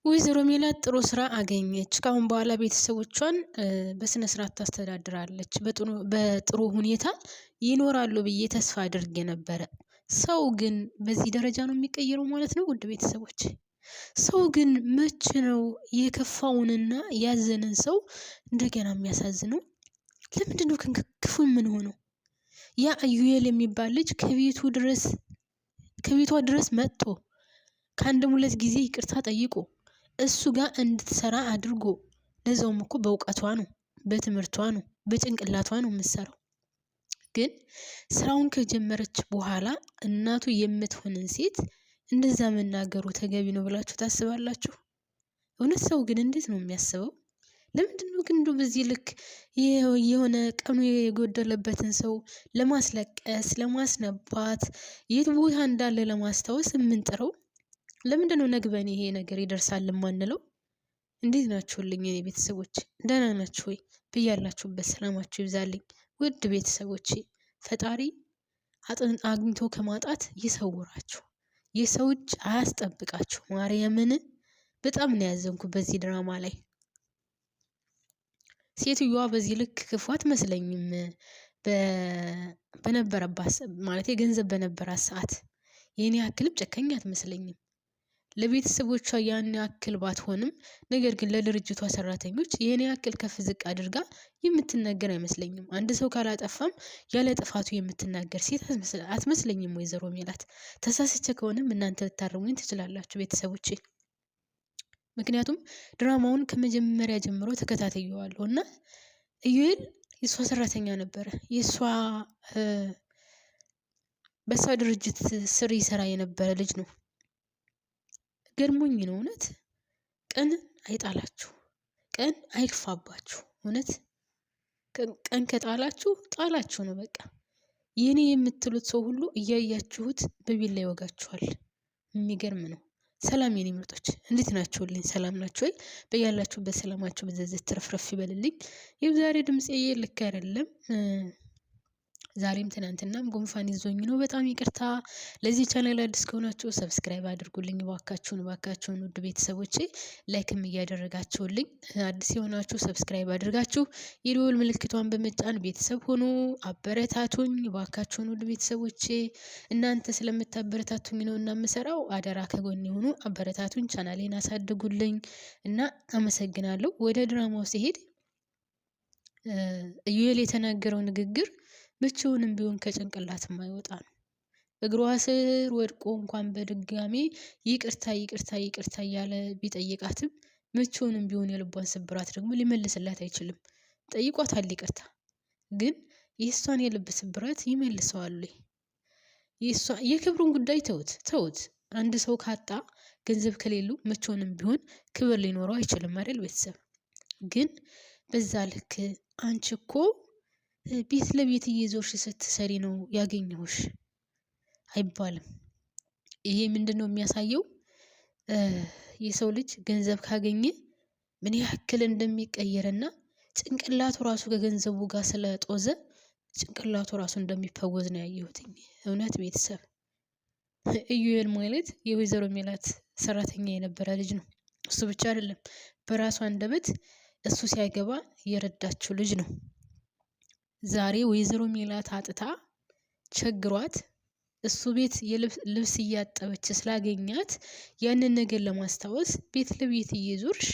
ወይዘሮ ሜላት ጥሩ ስራ አገኘች። ካሁን በኋላ ቤተሰቦቿን በስነ ስርዓት ታስተዳድራለች። በጥሩ ሁኔታ ይኖራሉ ብዬ ተስፋ አድርጌ ነበረ። ሰው ግን በዚህ ደረጃ ነው የሚቀየረው ማለት ነው? ውድ ቤተሰቦች፣ ሰው ግን መቼ ነው የከፋውንና ያዘነን ሰው እንደገና የሚያሳዝነው? ለምንድነው ክፉ ምን ሆነው? ያ ኢዩኤል የሚባል ልጅ ከቤቷ ድረስ መጥቶ ከአንድም ሁለት ጊዜ ይቅርታ ጠይቆ እሱ ጋር እንድትሰራ አድርጎ፣ ለዛውም እኮ በእውቀቷ ነው፣ በትምህርቷ ነው፣ በጭንቅላቷ ነው የምትሰራው። ግን ስራውን ከጀመረች በኋላ እናቱ የምትሆንን ሴት እንደዛ መናገሩ ተገቢ ነው ብላችሁ ታስባላችሁ? እውነት ሰው ግን እንዴት ነው የሚያስበው? ለምንድነው ግን በዚህ ልክ የሆነ ቀኑ የጎደለበትን ሰው ለማስለቀስ፣ ለማስነባት፣ የት ቦታ እንዳለ ለማስታወስ የምንጥረው? ለምንድነው ነግበን ይሄ ነገር ይደርሳል የማንለው? እንዴት ናችሁልኝ የኔ ቤተሰቦች? ደህና ናችሁ ወይ? በያላችሁበት ሰላማችሁ ይብዛልኝ። ውድ ቤተሰቦቼ፣ ፈጣሪ አግኝቶ ከማጣት ይሰውራችሁ፣ የሰው እጅ አያስጠብቃችሁ። ማርያምን በጣም ነው ያዘንኩት በዚህ ድራማ ላይ። ሴትዮዋ በዚህ ልክ ክፉ አትመስለኝም። በነበረባት ማለት የገንዘብ በነበራት ሰዓት የኔ ያክልም ጨካኝ አትመስለኝም። ለቤተሰቦቿ ያን ያክል ባትሆንም፣ ነገር ግን ለድርጅቷ ሰራተኞች የኔ ያክል ከፍ ዝቅ አድርጋ የምትናገር አይመስለኝም። አንድ ሰው ካላጠፋም ያለ ጥፋቱ የምትናገር ሴት አትመስለኝም ወይዘሮ ሜላት። ተሳስቼ ከሆነም እናንተ ልታርሙኝ ትችላላችሁ ቤተሰቦቼ። ምክንያቱም ድራማውን ከመጀመሪያ ጀምሮ ተከታትየዋለሁ እና ኢዩኤል የሷ ሰራተኛ ነበረ። በሷ ድርጅት ስር ይሰራ የነበረ ልጅ ነው። ገርሞኝ ነው እውነት። ቀን አይጣላችሁ፣ ቀን አይክፋባችሁ። እውነት ቀን ከጣላችሁ ጣላችሁ ነው በቃ። የኔ የምትሉት ሰው ሁሉ እያያችሁት በቢላ ይወጋችኋል። የሚገርም ነው። ሰላም የኔ ምርጦች፣ እንዴት ናችሁልኝ? ሰላም ናችሁ ወይ? በያላችሁበት ሰላማችሁ በዘዘት ትረፍረፍ ይበልልኝ። የዛሬ ድምጼ ልክ አይደለም። ዛሬም ትናንትናም ጉንፋን ይዞኝ ነው። በጣም ይቅርታ። ለዚህ ቻናል አዲስ ከሆናችሁ ሰብስክራይብ አድርጉልኝ ባካችሁን ውድ ቤተሰቦቼ። ላይክም እያደረጋችሁልኝ፣ አዲስ የሆናችሁ ሰብስክራይብ አድርጋችሁ የደወል ምልክቷን በመጫን ቤተሰብ ሆኖ አበረታቱኝ ባካችሁን ውድ ቤተሰቦቼ። እናንተ ስለምታበረታቱኝ ነው እና የምሰራው። አደራ ከጎን የሆኑ አበረታቱኝ፣ ቻናሌን አሳድጉልኝ እና አመሰግናለሁ። ወደ ድራማው ሲሄድ ኢዩኤል የተናገረው ንግግር ብቻውንም ቢሆን ከጭንቅላት የማይወጣ ነው። እግሯ ስር ወድቆ እንኳን በድጋሚ ይቅርታ እያለ ቢጠይቃትም ብቻውንም ቢሆን የልቧን ስብራት ደግሞ ሊመልስላት አይችልም። ጠይቋታል ይቅርታ፣ ግን የእሷን የልብ ስብራት ይመልሰዋል? የክብሩን ጉዳይ ተውት። አንድ ሰው ካጣ፣ ገንዘብ ከሌሉ መቼውንም ቢሆን ክብር ሊኖረው አይችልም አይደል ቤተሰብ? ግን በዛ ልክ አንቺ እኮ ቤት ለቤት እየዞርሽ ስትሰሪ ነው ያገኘሁሽ አይባልም። ይሄ ምንድነው የሚያሳየው? የሰው ልጅ ገንዘብ ካገኘ ምን ያክል እንደሚቀየርና ጭንቅላቱ ራሱ ከገንዘቡ ጋር ስለጦዘ ጭንቅላቱ ራሱ እንደሚፈወዝ ነው ያየሁት። እውነት ቤተሰብ፣ ኢዩኤል ማለት የወይዘሮ ሜላት ሰራተኛ የነበረ ልጅ ነው። እሱ ብቻ አይደለም፣ በራሱ አንደበት እሱ ሲያገባ የረዳችው ልጅ ነው። ዛሬ ወይዘሮ ሜላት አጥታ ቸግሯት እሱ ቤት ልብስ እያጠበች ስላገኛት ያንን ነገር ለማስታወስ ቤት ለቤት እየዞርሽ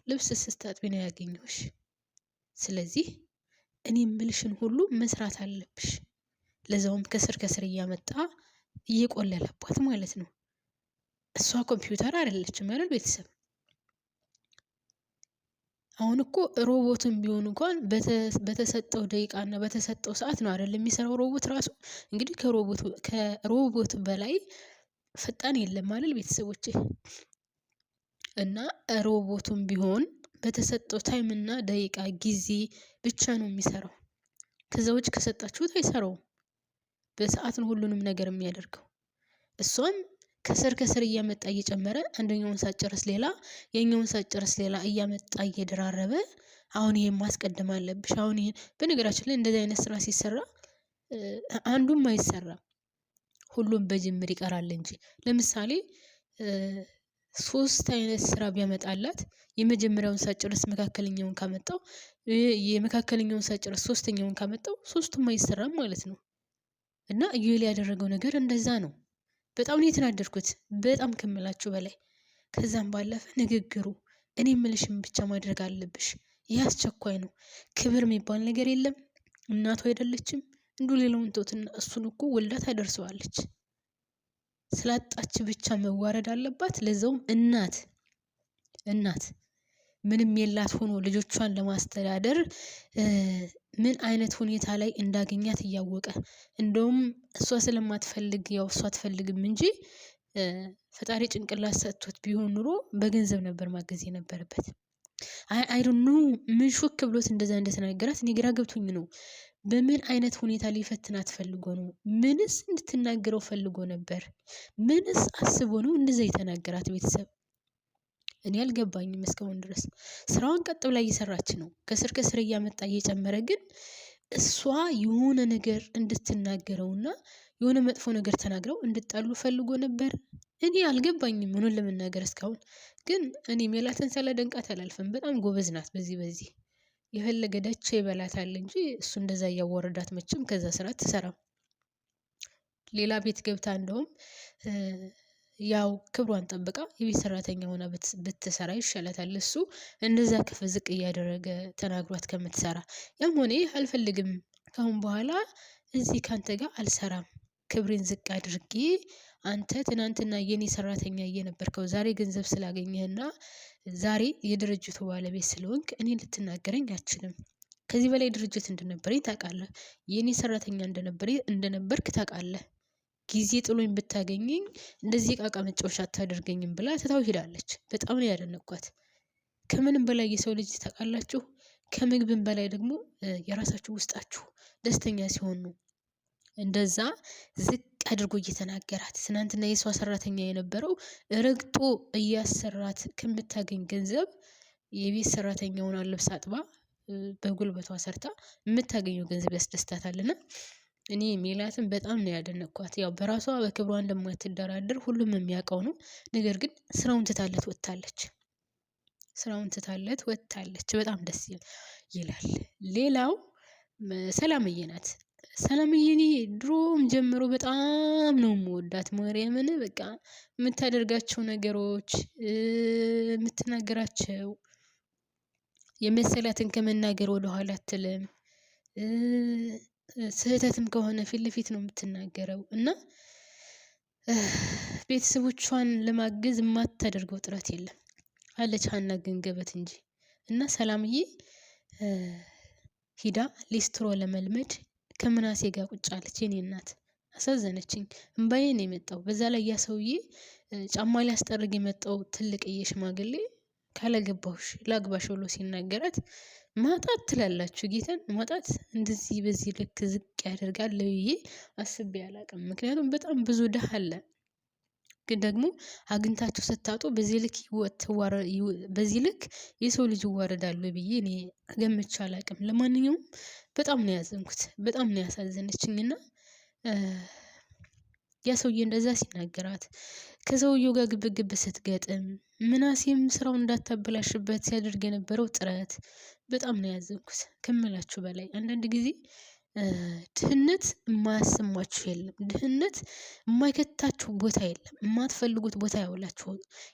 ልብስ ስታጥቢ ነው ያገኘሁሽ። ስለዚህ እኔ የምልሽን ሁሉ መስራት አለብሽ። ለዛውም ከስር እያመጣ እየቆለለባት ማለት ነው። እሷ ኮምፒውተር አይደለችም አይደል ቤተሰብ? አሁን እኮ ሮቦትም ቢሆን እንኳን በተሰጠው ደቂቃና በተሰጠው ሰዓት ነው አይደል የሚሰራው ሮቦት ራሱ። እንግዲህ ከሮቦት በላይ ፈጣን የለም አይደል ቤተሰቦቼ? እና ሮቦቱም ቢሆን በተሰጠው ታይም እና ደቂቃ ጊዜ ብቻ ነው የሚሰራው። ከዛ ውጭ ከሰጣችሁት አይሰራውም። በሰዓት ነው ሁሉንም ነገር የሚያደርገው። እሷም ከስር እያመጣ እየጨመረ አንደኛውን ሳጨርስ ሌላ የኛውን ሳጨርስ ሌላ እያመጣ እየደራረበ አሁን ይሄን ማስቀደም አለብሽ። አሁን ይሄን በነገራችን ላይ እንደዚህ አይነት ስራ ሲሰራ አንዱም አይሰራም፣ ሁሉም በጅምር ይቀራል እንጂ። ለምሳሌ ሶስት አይነት ስራ ቢያመጣላት የመጀመሪያውን ሳጨርስ መካከለኛውን ካመጣው የመካከለኛውን ሳጨርስ ሶስተኛውን ካመጣው ሶስቱም አይሰራም ማለት ነው። እና ኢዩኤል ያደረገው ነገር እንደዛ ነው። በጣም ነው የተናደድኩት፣ በጣም ከምላችሁ በላይ። ከዛም ባለፈ ንግግሩ እኔ የምልሽም ብቻ ማድረግ አለብሽ፣ ይህ አስቸኳይ ነው፣ ክብር የሚባል ነገር የለም፣ እናቱ አይደለችም እንዱ ሌላውን ተውትና እሱን እኮ ወልዳ ታደርሰዋለች። ስላጣች ብቻ መዋረድ አለባት? ለዛውም እናት ምንም የላት ሆኖ ልጆቿን ለማስተዳደር ምን አይነት ሁኔታ ላይ እንዳገኛት እያወቀ እንደውም እሷ ስለማትፈልግ ያው እሷ አትፈልግም እንጂ ፈጣሪ ጭንቅላት ሰጥቶት ቢሆን ኑሮ በገንዘብ ነበር ማገዝ የነበረበት። አይ ዶንት ኖ ምን ሾክ ብሎት እንደዛ እንደተናገራት እኔ ግራ ገብቶኝ ነው። በምን አይነት ሁኔታ ሊፈትናት ፈልጎ ነው? ምንስ እንድትናገረው ፈልጎ ነበር? ምንስ አስቦ ነው እንደዛ የተናገራት? ቤተሰብ እኔ አልገባኝም እስካሁን ድረስ። ስራዋን ቀጥ ብላ እየሰራች ነው፣ ከስር ከስር እያመጣ እየጨመረ። ግን እሷ የሆነ ነገር እንድትናገረውና የሆነ መጥፎ ነገር ተናግረው እንድጣሉ ፈልጎ ነበር። እኔ አልገባኝም ምኑን ለመናገር እስካሁን። ግን እኔ ሜላትን ሳላደንቃት አላልፍም። በጣም ጎበዝ ናት። በዚህ የፈለገ ደቼ ይበላታል እንጂ እሱ እንደዛ እያወረዳት መቼም ከዛ ስራ አትሰራም። ሌላ ቤት ገብታ እንደውም ያው ክብሯን ጠብቃ የቤት ሰራተኛ ሆና ብትሰራ ይሻላታል። እሱ እንደዛ ከፍ ዝቅ እያደረገ ተናግሯት ከምትሰራ። ያም ሆነ ይህ አልፈልግም፣ ካሁን በኋላ እዚህ ካንተ ጋር አልሰራም፣ ክብሬን ዝቅ አድርጌ አንተ ትናንትና የኔ ሰራተኛ እየነበርከው ዛሬ ገንዘብ ስላገኘህና ዛሬ የድርጅቱ ባለቤት ስለሆንክ እኔ ልትናገረኝ አትችልም። ከዚህ በላይ ድርጅት እንደነበረኝ ታውቃለህ፣ የኔ ሰራተኛ እንደነበርክ ታውቃለህ። ጊዜ ጥሎኝ ብታገኘኝ እንደዚህ ቃቃ መጫወቻ አታደርገኝም ብላ ትታው ሄዳለች። በጣም ነው ያደነኳት። ከምንም በላይ የሰው ልጅ ታውቃላችሁ፣ ከምግብም በላይ ደግሞ የራሳችሁ ውስጣችሁ ደስተኛ ሲሆን ነው እንደዛ ዝቅ አድርጎ እየተናገራት። ትናንትና የሷ ሰራተኛ የነበረው ረግጦ እያሰራት ከምታገኝ ገንዘብ የቤት ሰራተኛውን ልብስ አጥባ በጉልበቷ ሰርታ የምታገኘው ገንዘብ ያስደስታታልና እኔ ሜላትን በጣም ነው ያደነኳት። ያው በራሷ በክብሯ እንደማትደራደር ሁሉም የሚያውቀው ነው። ነገር ግን ስራውን ትታለት ወጥታለች። በጣም ደስ ይላል። ሌላው ሰላምዬ ናት። ሰላምዬ እኔ ድሮም ጀምሮ በጣም ነው የምወዳት። ማርያምን በቃ የምታደርጋቸው ነገሮች፣ የምትናገራቸው የመሰላትን ከመናገር ወደኋላ አትልም። ስህተትም ከሆነ ፊት ለፊት ነው የምትናገረው እና ቤተሰቦቿን ለማገዝ የማታደርገው ጥረት የለም አለች ሀና ገንገበት እንጂ። እና ሰላምዬ ሂዳ ሊስትሮ ለመልመድ ከምናሴ ጋር ቁጭ አለች። የኔ እናት አሳዘነችኝ። እምባዬ ነው የመጣው። በዛ ላይ ያ ሰውዬ ጫማ ሊያስጠርግ የመጣው ትልቅዬ ሽማግሌ ካላገባሁሽ ላግባሽ ብሎ ሲናገራት ማጣት ትላላችሁ። ጌታን ማጣት እንደዚህ በዚህ ልክ ዝቅ ያደርጋል ብዬ አስቤ አላውቅም። ምክንያቱም በጣም ብዙ ድሃ አለ። ግን ደግሞ አግኝታችሁ ስታጡ በዚህ ልክ የሰው ልጅ ይዋረዳሉ ብዬ እኔ ገምቼ አላውቅም። ለማንኛውም በጣም ነው ያዘንኩት፣ በጣም ነው ያሳዘነችኝና ያ ሰውዬ እንደዛ ሲናገራት ከሰውየው ጋር ግብግብ ስትገጥም ምናሴም ስራው እንዳታበላሽበት ሲያደርግ የነበረው ጥረት በጣም ነው ያዘንኩት ከምላችሁ በላይ። አንዳንድ ጊዜ ድህነት የማያሰማችሁ የለም፣ ድህነት የማይከታችሁ ቦታ የለም። የማትፈልጉት ቦታ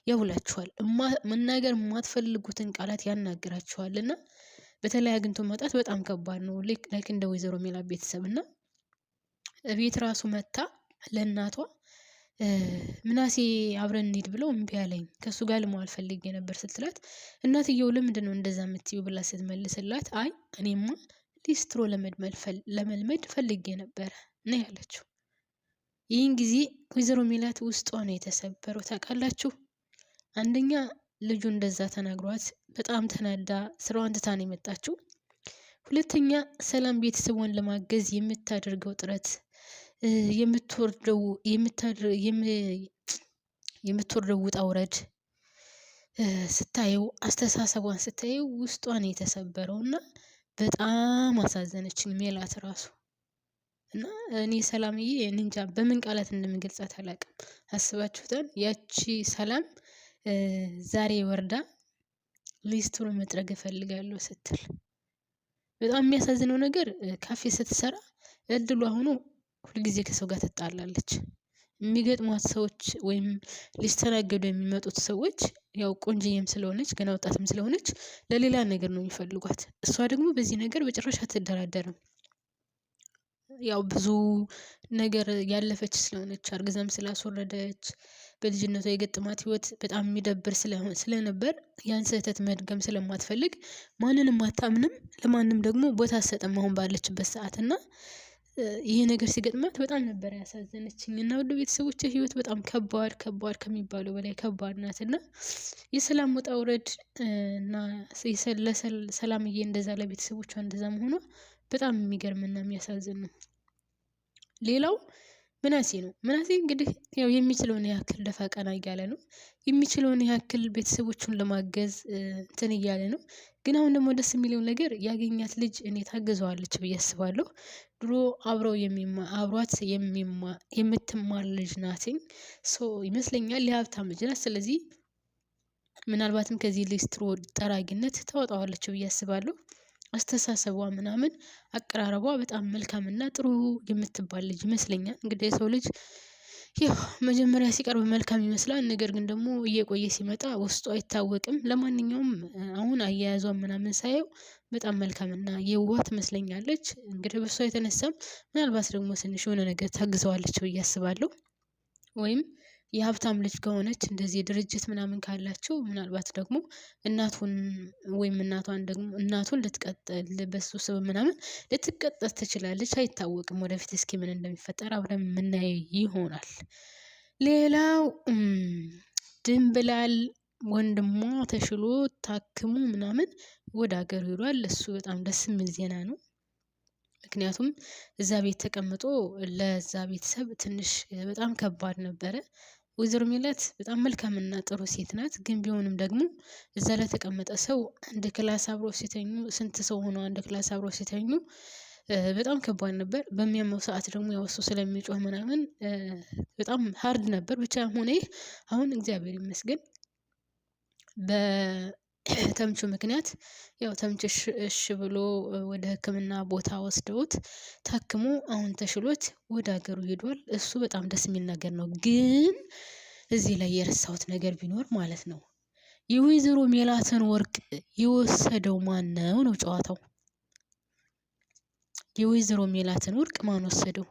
ያውላችኋል። መናገር የማትፈልጉትን ቃላት ያናግራችኋል። እና በተለይ አግኝቶ መውጣት በጣም ከባድ ነው። ላይክ እንደ ወይዘሮ ሜላት ቤተሰብ እና ቤት ራሱ መታ ለእናቷ ምናሴ አብረን እንሂድ ብለው እምቢ አለኝ፣ ከሱ ጋር ልመዋል ፈልጌ ነበር ስትላት እናትየው ለምንድን ነው እንደዛ የምትይው ብላ ስትመልስላት አይ እኔማ ሊስትሮ ለመልመድ ፈልጌ ነበረ ነው ያለችው። ይህን ጊዜ ወይዘሮ ሜላት ውስጧ ነው የተሰበረው። ታውቃላችሁ፣ አንደኛ ልጁ እንደዛ ተናግሯት በጣም ተናዳ ስራዋን ትታ ነው የመጣችው። ሁለተኛ ሰላም ቤተሰቧን ለማገዝ የምታደርገው ጥረት የምትወርደው ውጣ ውረድ ስታየው፣ አስተሳሰቧን ስታየው ውስጧን የተሰበረው እና በጣም አሳዘነችኝ ሜላት ራሱ። እና እኔ ሰላምዬ እንጃ በምን ቃላት እንደምገልጻት አላውቅም። አስባችሁታል? ያቺ ሰላም ዛሬ ወርዳ ሊስትሮ መጥረግ እፈልጋለሁ ስትል። በጣም የሚያሳዝነው ነገር ካፌ ስትሰራ እድሏ ሆኖ ሁልጊዜ ከሰው ጋር ትጣላለች። የሚገጥሟት ሰዎች ወይም ሊስተናገዱ የሚመጡት ሰዎች ያው ቆንጆዬም ስለሆነች ገና ወጣትም ስለሆነች ለሌላ ነገር ነው የሚፈልጓት። እሷ ደግሞ በዚህ ነገር በጭራሽ አትደራደርም። ያው ብዙ ነገር ያለፈች ስለሆነች አርግዛም ስላስወረደች በልጅነቷ የገጠማት ህይወት በጣም የሚደብር ስለነበር ያን ስህተት መድገም ስለማትፈልግ ማንንም አታምንም፣ ለማንም ደግሞ ቦታ አትሰጥም አሁን ባለችበት ሰዓት እና ይሄ ነገር ሲገጥማት በጣም ነበር ያሳዘነችኝ። እና ወደ ቤተሰቦቼ ህይወት በጣም ከባድ ከሚባለው በላይ ከባድ ናት። እና የሰላም ውጣ ውረድ እና ሰላምዬ እንደዛ ለቤተሰቦቿ እንደዛ መሆኗ በጣም የሚገርምና የሚያሳዝን ነው። ሌላው ምናሴ ነው። ምናሴ እንግዲህ ያው የሚችለውን ያክል ደፋ ቀና እያለ ነው። የሚችለውን ያክል ቤተሰቦቹን ለማገዝ እንትን እያለ ነው። ግን አሁን ደግሞ ደስ የሚለው ነገር ያገኛት ልጅ እኔ ታግዘዋለች ብዬ አስባለሁ። ድሮ አብሯት የምትማር ልጅ ናትኝ። ይመስለኛል የሀብታም ልጅ ናት። ስለዚህ ምናልባትም ከዚህ ሊስትሮ ጠራጊነት ታወጣዋለች ብዬ አስባለሁ። አስተሳሰቧ ምናምን አቀራረቧ በጣም መልካምና ጥሩ የምትባል ልጅ ይመስለኛል። እንግዲህ የሰው ልጅ ያው መጀመሪያ ሲቀርብ መልካም ይመስላል። ነገር ግን ደግሞ እየቆየ ሲመጣ ውስጡ አይታወቅም። ለማንኛውም አሁን አያያዟን ምናምን ሳየው በጣም መልካምና የዋህ ትመስለኛለች። እንግዲህ በሷ የተነሳም ምናልባት ደግሞ ትንሽ የሆነ ነገር ታግዘዋለች ብዬ አስባለሁ። ወይም የሀብታም ልጅ ከሆነች እንደዚህ ድርጅት ምናምን ካላቸው ምናልባት ደግሞ እናቱን ወይም እናቱን ልትቀጥል በሱ ስም ምናምን ልትቀጠል ትችላለች። አይታወቅም። ወደፊት እስኪ ምን እንደሚፈጠር አብረን የምናየው ይሆናል። ሌላው ድንብላል ወንድሟ ተሽሎ ታክሙ ምናምን ወደ ሀገር ሄዷል። እሱ በጣም ደስ የሚል ዜና ነው። ምክንያቱም እዛ ቤት ተቀምጦ ለዛ ቤተሰብ ትንሽ በጣም ከባድ ነበረ። ወይዘሮ ሜላት በጣም መልካምና ጥሩ ሴት ናት። ግን ቢሆንም ደግሞ እዛ ላይ ተቀመጠ ሰው አንድ ክላስ አብሮ ሲተኙ ስንት ሰው ሆኖ አንድ ክላስ አብሮ ሲተኙ በጣም ከባድ ነበር። በሚያመው ሰዓት ደግሞ ያው እሱ ስለሚጮህ ምናምን በጣም ሀርድ ነበር። ብቻ ሆነ ይህ አሁን እግዚአብሔር ይመስገን በተምቹ ምክንያት ያው ተምቹ እሺ ብሎ ወደ ሕክምና ቦታ ወስደውት ታክሞ አሁን ተሽሎት ወደ ሀገሩ ሄዷል። እሱ በጣም ደስ የሚል ነገር ነው። ግን እዚህ ላይ የረሳሁት ነገር ቢኖር ማለት ነው የወይዘሮ ሜላትን ወርቅ የወሰደው ማነው ነው ጨዋታው። የወይዘሮ ሜላትን ወርቅ ማን ወሰደው?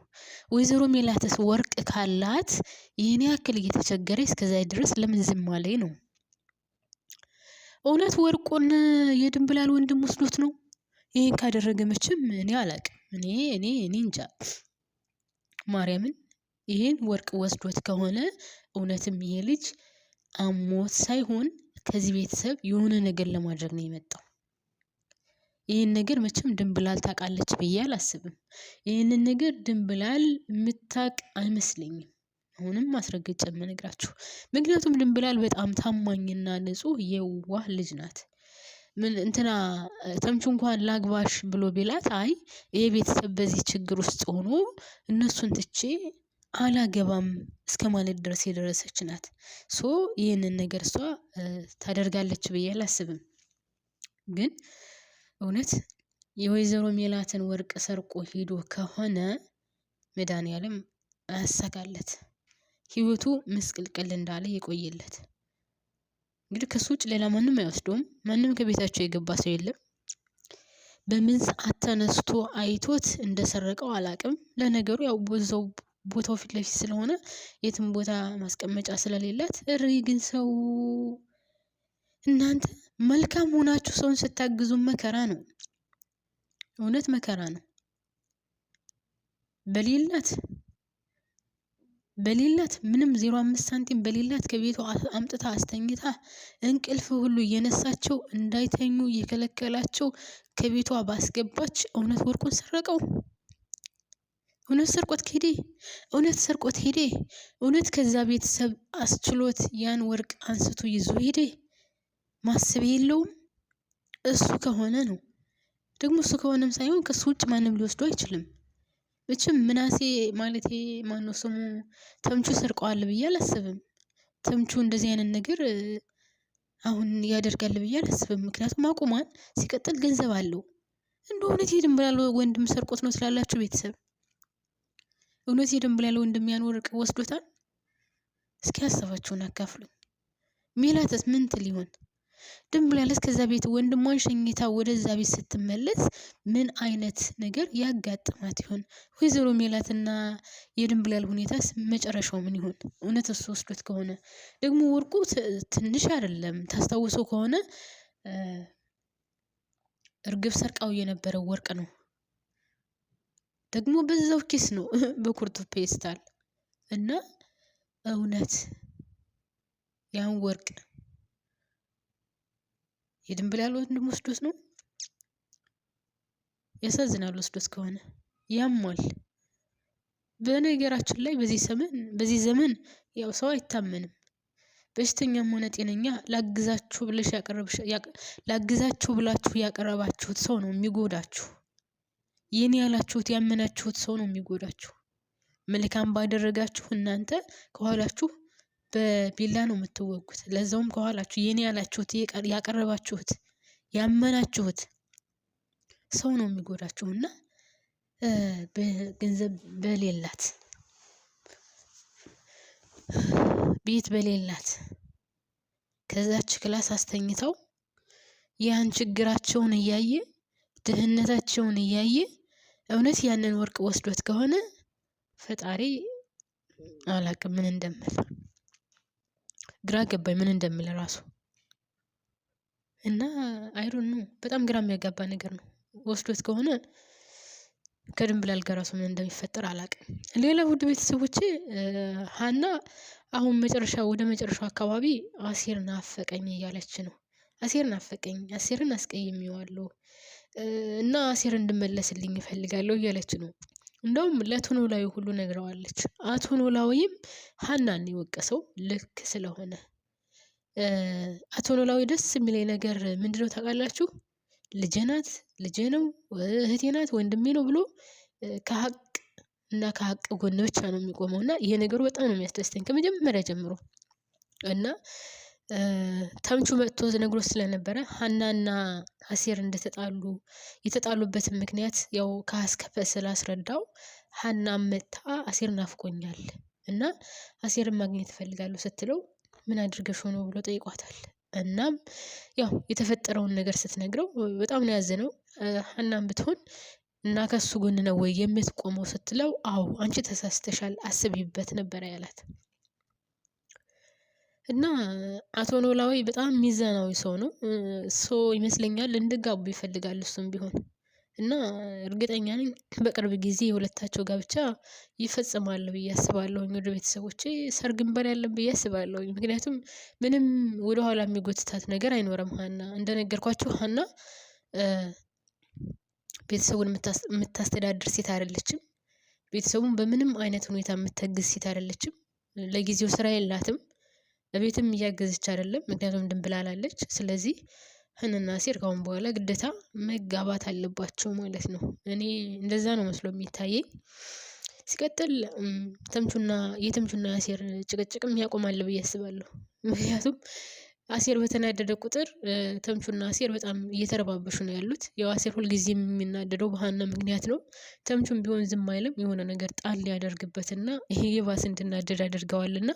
ወይዘሮ ሜላትስ ወርቅ ካላት ይህን ያክል እየተቸገረ እስከዛ ድረስ ለምን ዝም አለኝ ነው? እውነት ወርቁን የድንብላል ወንድም ወስዶት ነው? ይሄን ካደረገ መቼም እኔ አላቅም። እኔ እንጃ ማርያምን። ይሄን ወርቅ ወስዶት ከሆነ እውነትም ይሄ ልጅ አሞት ሳይሆን ከዚህ ቤተሰብ የሆነ ነገር ለማድረግ ነው የመጣው። ይህን ነገር መቼም ድንብላል ታውቃለች ብዬ አላስብም። ይህንን ነገር ድንብላል የምታውቅ አይመስለኝም። አሁንም ማስረገጫ የምነግራችሁ ምክንያቱም ድንብላል በጣም ታማኝና ንጹህ የዋህ ልጅ ናት። ተምቹ እንኳን ላግባሽ ብሎ ቢላት አይ ይሄ ቤተሰብ በዚህ ችግር ውስጥ ሆኖ እነሱን ትቼ አላገባም እስከ ማለት ድረስ የደረሰች ናት። ይህንን ነገር እሷ ታደርጋለች ብዬ አላስብም። ግን እውነት የወይዘሮ ሜላትን ወርቅ ሰርቆ ሄዶ ከሆነ መድኃኒዓለም አያሳካለት፣ ህይወቱ ምስቅልቅል እንዳለ የቆየለት። እንግዲህ ከሱ ውጭ ሌላ ማንም አይወስደውም። ማንም ከቤታቸው የገባ ሰው የለም። በምን ሰዓት ተነስቶ አይቶት እንደሰረቀው አላቅም። ለነገሩ ያው ቦታው ፊት ለፊት ስለሆነ የትም ቦታ ማስቀመጫ ስለሌላት ግን ሰው እናንተ መልካም ሆናችሁ ሰውን ስታግዙ መከራ ነው። እውነት መከራ ነው። በሌላት ምንም 0.5 ሳንቲም በሌላት ከቤቷ አምጥታ አስተኝታ እንቅልፍ ሁሉ እየነሳቸው እንዳይተኙ እየከለከላቸው ከቤቷ ባስገባች እውነት ወርቁን ሰረቀው? እውነት ሰርቆት ሄደ? እውነት ከዛ ቤተሰብ አስችሎት ያን ወርቅ አንስቶ ይዞ ሄደ? ማሰብ የለውም። እሱ ከሆነ ነው ደግሞ እሱ ከሆነም ሳይሆን ከሱ ውጭ ማንም ሊወስዱ አይችልም። መቼም ምናሴ ማለቴ ማነው ስሙ ተምቹ ሰርቀዋል ብዬ አላስብም። ተምቹ እንደዚህ አይነት ነገር አሁን ያደርጋል ብዬ አላስብም። ምክንያቱም አቁሟል። ሲቀጥል ገንዘብ አለው። እንደው እውነት የድንብላል ወንድም ሰርቆት ነው ስላላችሁ ቤተሰብ እውነት የድንብላል ወንድም ያን ወርቅ ወስዶታል? እስኪ ሀሳባችሁን አካፍሉኝ። ሜላትስ ምን ትል ይሆን? ድንብላልስ ከዛ ቤት ወንድሟን ሸኝታ ወደዛ ቤት ስትመለስ ምን አይነት ነገር ያጋጥማት ይሆን? ወይዘሮ ሜላትና የድንብላል ሁኔታስ መጨረሻው ምን ይሆን? እውነት እሱ ወስዶት ከሆነ ደግሞ ወርቁ ትንሽ አይደለም። ታስታውሰው ከሆነ እርግብ ሰርቃው የነበረው ወርቅ ነው። ደግሞ በዛው ኪስ ነው በኩርቱ ፔስታል እና እውነት ያን ወርቅ የድንብላል ወንድም ወስዶት ነው? ያሳዝናል። ወስዶት ከሆነ ያሟል። በነገራችን ላይ በዚህ ዘመን ያው ሰው አይታመንም። በሽተኛም ሆነ ጤነኛ ላግዛችሁ ብላችሁ ያቀረባችሁት ሰው ነው የሚጎዳችሁ። የኔ ያላችሁት ያመናችሁት ሰው ነው የሚጎዳችሁ። መልካም ባደረጋችሁ እናንተ ከኋላችሁ በቢላ ነው የምትወጉት። ለዛውም ከኋላችሁ የኔ ያላችሁት ያቀረባችሁት ያመናችሁት ሰው ነው የሚጎዳችሁና በገንዘብ በሌላት ቤት በሌላት ከዛች ክላስ አስተኝተው ያን ችግራቸውን እያየ ድህነታቸውን እያየ እውነት ያንን ወርቅ ወስዶት ከሆነ ፈጣሪ አላቅም ምን እንደምል። ግራ ገባኝ ምን እንደምል ራሱ እና አይዶን ነው። በጣም ግራ የሚያጋባ ነገር ነው። ወስዶት ከሆነ ከድንብላል ጋር ራሱ ምን እንደሚፈጠር አላቅም። ሌላ ውድ ቤተሰቦቼ ሀና አሁን ወደ መጨረሻው አካባቢ አሴር ናፈቀኝ እያለች ነው። አሴር ናፈቀኝ፣ አሴርን አስቀይሜዋለሁ እና አሴር እንድመለስልኝ እፈልጋለሁ እያለች ነው። እንደውም ለአቶ ኖላዊ ሁሉ ነግረዋለች። አቶ ኖላዊም ሀናን የወቀሰው ልክ ስለሆነ አቶ ኖላዊ ደስ የሚለኝ ነገር ምንድነው ታውቃላችሁ? ልጄ ናት፣ ልጄ ነው፣ እህቴ ናት፣ ወንድሜ ነው ብሎ ከሀቅ እና ከሀቅ ጎን ብቻ ነው የሚቆመው እና ይሄ ነገሩ በጣም ነው የሚያስደስተኝ ከመጀመሪያ ጀምሮ እና ተምቹ መጥቶ ነግሮ ስለነበረ ሀናና አሴር እንደተጣሉ የተጣሉበትን ምክንያት ያው ከአስከፈ ስላስረዳው ሀና መታ አሴር ናፍቆኛል እና አሴርን ማግኘት እፈልጋለሁ ስትለው ምን አድርገሽ ሆኖ ብሎ ጠይቋታል። እናም ያው የተፈጠረውን ነገር ስትነግረው በጣም ነው ያዘነው። ሀናም ብትሆን እና ከሱ ጎን ነው ወይ የምትቆመው ስትለው አዎ አንቺ ተሳስተሻል አስቢበት ነበር ያላት። እና አቶ ኖላዊ በጣም ሚዛናዊ ሰው ነው። ይመስለኛል እንዲጋቡ ይፈልጋል እሱም ቢሆን እና እርግጠኛ ነኝ በቅርብ ጊዜ የሁለታቸው ጋብቻ ይፈጽማሉ ብዬ አስባለሁኝ። ወደ ቤተሰቦቼ ሰርግ እንበላለን ብዬ አስባለሁኝ። ምክንያቱም ምንም ወደኋላ የሚጎትታት ነገር አይኖርም። ሀና እንደነገርኳችሁ ሀና ቤተሰቡን የምታስተዳድር ሴት አይደለችም። ቤተሰቡን በምንም አይነት ሁኔታ የምታግዝ ሴት አይደለችም። ለጊዜው ስራ የላትም። በቤትም እያገዘች አይደለም። ምክንያቱም ድንብላል አለች። ስለዚህ ሀናና አሴር ካሁን በኋላ ግዴታ መጋባት አለባቸው ማለት ነው። እኔ እንደዛ ነው መስሎ የሚታየኝ። ሲቀጥል የተምቹና አሴር ጭቅጭቅም ያቆማል ብዬ አስባለሁ። ምክንያቱም አሴር በተናደደ ቁጥር ተምቹና አሴር በጣም እየተረባበሹ ነው ያሉት። ያው አሴር ሁልጊዜ የሚናደደው በሀና ምክንያት ነው። ተምቹም ቢሆን ዝም አይልም። የሆነ ነገር ጣል ያደርግበትና ይሄ የባስ እንድናደድ አድርገዋልና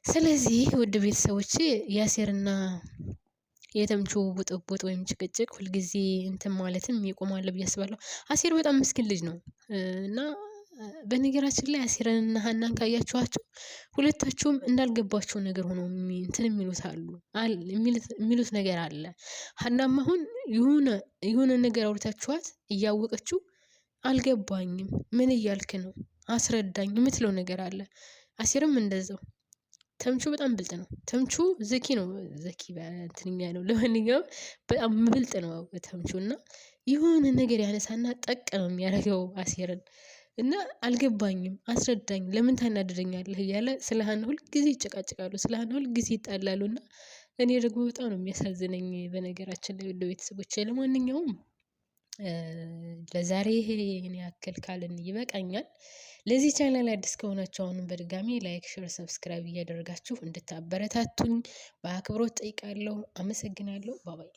ስለዚህ ውድ ቤተሰቦቼ የአሴርና የተምቹ ቡጥቡጥ ወይም ጭቅጭቅ ሁልጊዜ እንትን ማለትም ይቆማል ብዬ አስባለሁ። አሴር በጣም ምስኪን ልጅ ነው እና በነገራችን ላይ አሴርንና ሀናን ካያችኋቸው ሁለታቸውም እንዳልገባቸው ነገር ሆኖ እንትን የሚሉት ነገር አለ። ሀናም አሁን የሆነ ነገር አውርታችኋት እያወቀችው አልገባኝም፣ ምን እያልክ ነው አስረዳኝ የምትለው ነገር አለ። አሴርም እንደዛው። ተምቹ በጣም ብልጥ ነው። ተምቹ ዘኪ ነው። ዘኪ በእንትንኛ ነው። ለማንኛውም በጣም ብልጥ ነው ተምቹ እና የሆነ ነገር ያነሳና ጠቅ ነው የሚያደርገው አሴርን እና አልገባኝም፣ አስረዳኝ፣ ለምን ታናድደኛለህ እያለ ስለ ሀና ሁልጊዜ ይጨቃጭቃሉ። ስለ ሀና ሁልጊዜ ይጣላሉ እና እኔ ደግሞ በጣም ነው የሚያሳዝነኝ በነገራችን ላይ ወደ ቤተሰቦቼ። ለማንኛውም ለዛሬ ይሄን ያክል ካልን ይበቃኛል። ለዚህ ቻናል አዲስ ከሆናችሁ አሁንም በድጋሚ ላይክ፣ ሼር፣ ሰብስክራይብ እያደረጋችሁ እንድታበረታቱኝ በአክብሮት ጠይቃለሁ። አመሰግናለሁ። ባባይ